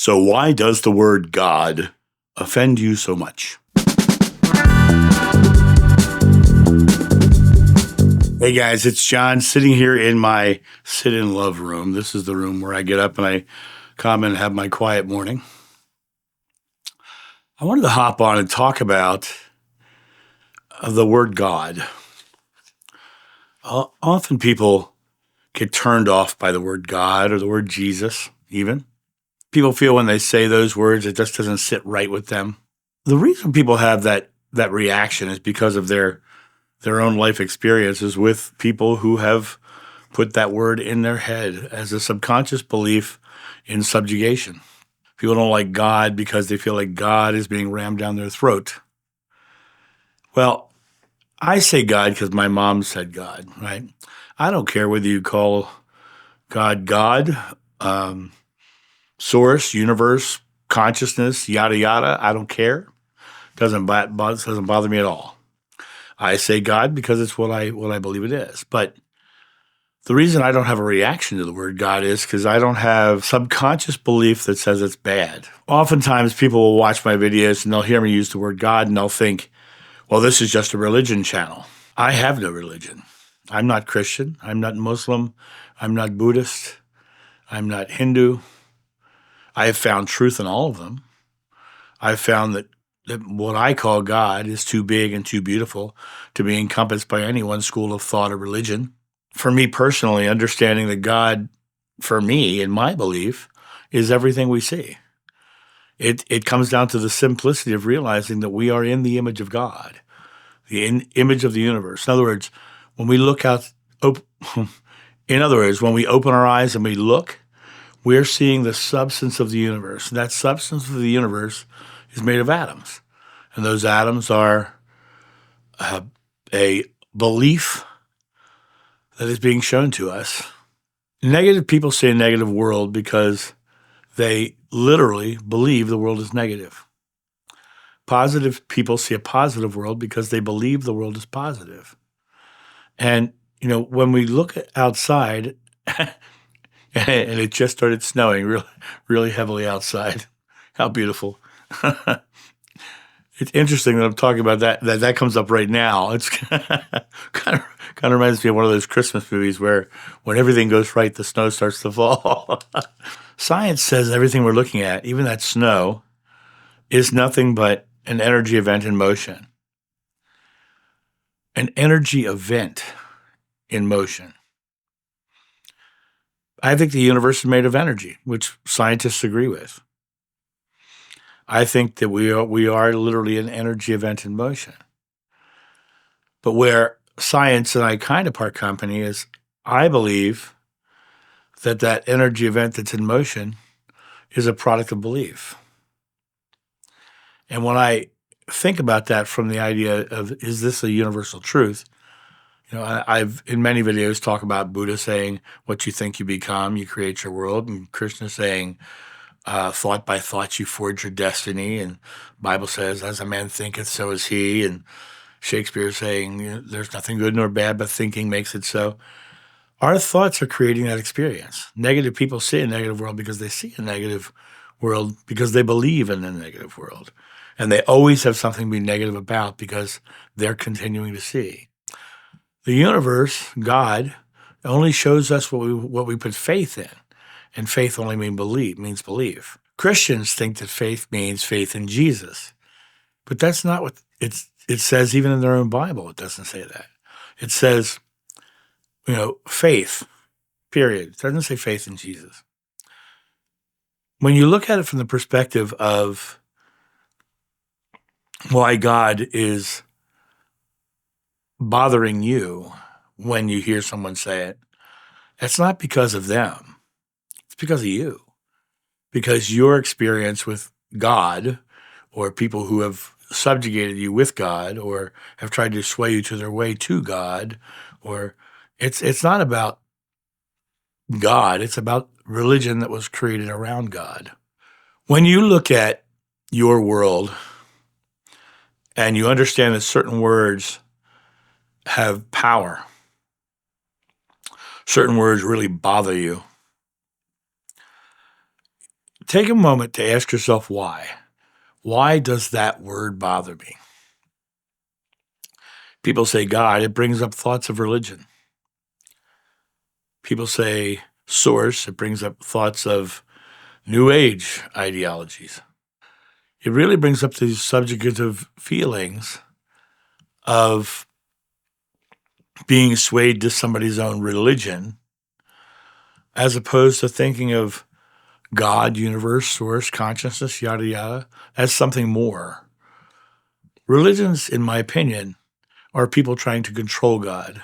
So why does the word God offend you so much? Hey guys, it's John sitting here in my sit-in love room. This is the room where I get up and I come and have my quiet morning. I wanted to hop on and talk about the word God. Often people get turned off by the word God or the word Jesus even. People feel when they say those words, it just doesn't sit right with them. The reason people have that reaction is because of their own life experiences with people who have put that word in their head as a subconscious belief in subjugation. People don't like God because they feel like God is being rammed down their throat. Well, I say God because my mom said God, right? I don't care whether you call God, source, universe, consciousness, yada, yada. I don't care. Doesn't bother me at all. I say God because it's what I believe it is. But the reason I don't have a reaction to the word God is because I don't have subconscious belief that says it's bad. Oftentimes people will watch my videos and they'll hear me use the word God and they'll think, well, this is just a religion channel. I have no religion. I'm not Christian. I'm not Muslim. I'm not Buddhist. I'm not Hindu. I have found truth in all of them. I've found that what I call God is too big and too beautiful to be encompassed by any one school of thought or religion. For me personally, understanding that God, for me, in my belief, is everything we see. It comes down to the simplicity of realizing that we are in the image of God, the image of the universe. In other words, when we look out, when we open our eyes and we look, we're seeing the substance of the universe. And that substance of the universe is made of atoms. And those atoms are a belief that is being shown to us. Negative people say a negative world because they literally believe the world is negative. Positive people see a positive world because they believe the world is positive. And, when we look outside, and it just started snowing really, really heavily outside. How beautiful. It's interesting that I'm talking about that comes up right now. It's kind of reminds me of one of those Christmas movies where when everything goes right, the snow starts to fall. Science says everything we're looking at, even that snow, is nothing but an energy event in motion. An energy event in motion. I think the universe is made of energy, which scientists agree with. I think that we are literally an energy event in motion. But where science and I kind of part company is I believe that energy event that's in motion is a product of belief. And when I think about that from the idea of, is this a universal truth? I've in many videos talk about Buddha saying, what you think you become, you create your world, and Krishna saying, thought by thought you forge your destiny, and Bible says, as a man thinketh, so is he, and Shakespeare saying, there's nothing good nor bad, but thinking makes it so. Our thoughts are creating that experience. Negative people see a negative world because they see a negative world because they believe in a negative world. And they always have something to be negative about because they're continuing to see. The universe, God, only shows us what we put faith in. And faith only means belief. Christians think that faith means faith in Jesus. But that's not what it says even in their own Bible. It doesn't say that. It says, faith, period. It doesn't say faith in Jesus. When you look at it from the perspective of why God is bothering you when you hear someone say it, it's not because of them. It's because of you. Because your experience with God or people who have subjugated you with God or have tried to sway you to their way to God, or it's not about God, it's about religion that was created around God. When you look at your world and you understand that certain words have power, certain words really bother you, take a moment to ask yourself why. Why does that word bother me? People say God, it brings up thoughts of religion. People say source, it brings up thoughts of New Age ideologies. It really brings up these subjugative feelings of being swayed to somebody's own religion, as opposed to thinking of God, universe, source, consciousness, yada, yada, as something more. Religions, in my opinion, are people trying to control God.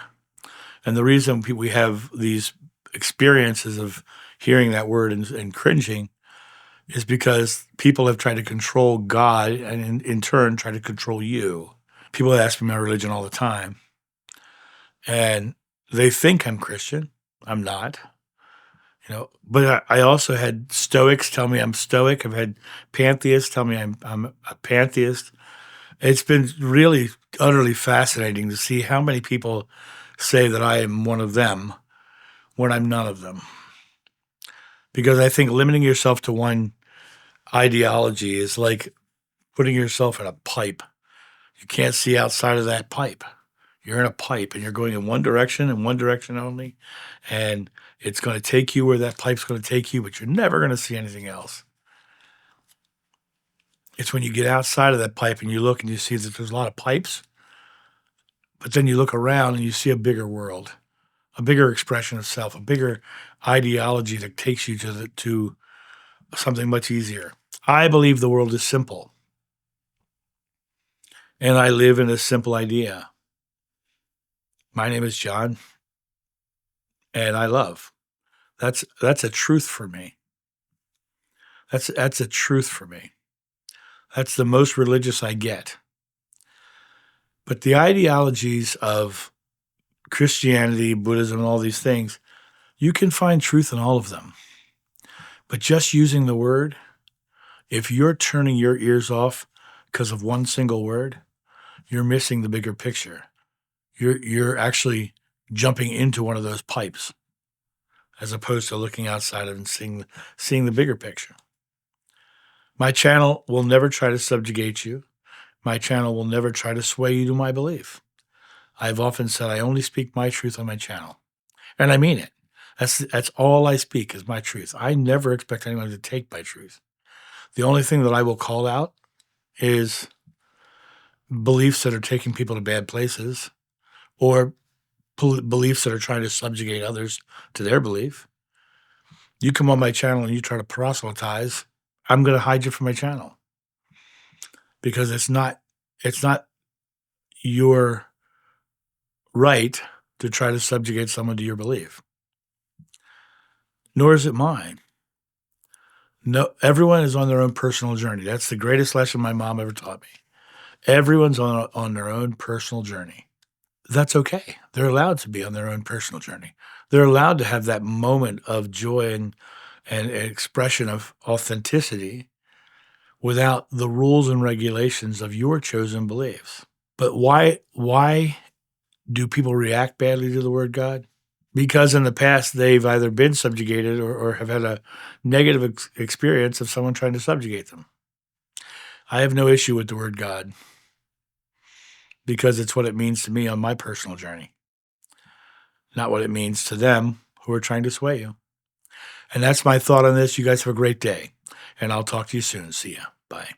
And the reason we have these experiences of hearing that word and cringing is because people have tried to control God and in turn try to control you. People ask me my religion all the time, and they think I'm Christian. I'm not. But I also had Stoics tell me I'm Stoic. I've had pantheists tell me I'm a pantheist. It's been really utterly fascinating to see how many people say that I am one of them when I'm none of them. Because I think limiting yourself to one ideology is like putting yourself in a pipe. You can't see outside of that pipe. You're in a pipe and you're going in one direction and one direction only. And it's going to take you where that pipe's going to take you, but you're never going to see anything else. It's when you get outside of that pipe and you look and you see that there's a lot of pipes, but then you look around and you see a bigger world, a bigger expression of self, a bigger ideology that takes you to something much easier. I believe the world is simple, and I live in a simple idea. My name is John, and I love. That's a truth for me. That's a truth for me. That's the most religious I get. But the ideologies of Christianity, Buddhism, and all these things, you can find truth in all of them. But just using the word, if you're turning your ears off because of one single word, you're missing the bigger picture. You're actually jumping into one of those pipes as opposed to looking outside of and seeing the bigger picture. My channel will never try to subjugate you. My channel will never try to sway you to my belief. I've often said I only speak my truth on my channel. And I mean it. That's all I speak is my truth. I never expect anyone to take my truth. The only thing that I will call out is beliefs that are taking people to bad places or beliefs that are trying to subjugate others to their belief. You come on my channel and you try to proselytize, I'm going to hide you from my channel because it's not your right to try to subjugate someone to your belief. Nor is it mine. No, everyone is on their own personal journey. That's the greatest lesson my mom ever taught me. Everyone's on their own personal journey. That's okay. They're allowed to be on their own personal journey. They're allowed to have that moment of joy and expression of authenticity without the rules and regulations of your chosen beliefs. But why do people react badly to the word God? Because in the past, they've either been subjugated or have had a negative experience of someone trying to subjugate them. I have no issue with the word God because it's what it means to me on my personal journey, not what it means to them who are trying to sway you. And that's my thought on this. You guys have a great day, and I'll talk to you soon. See ya. Bye.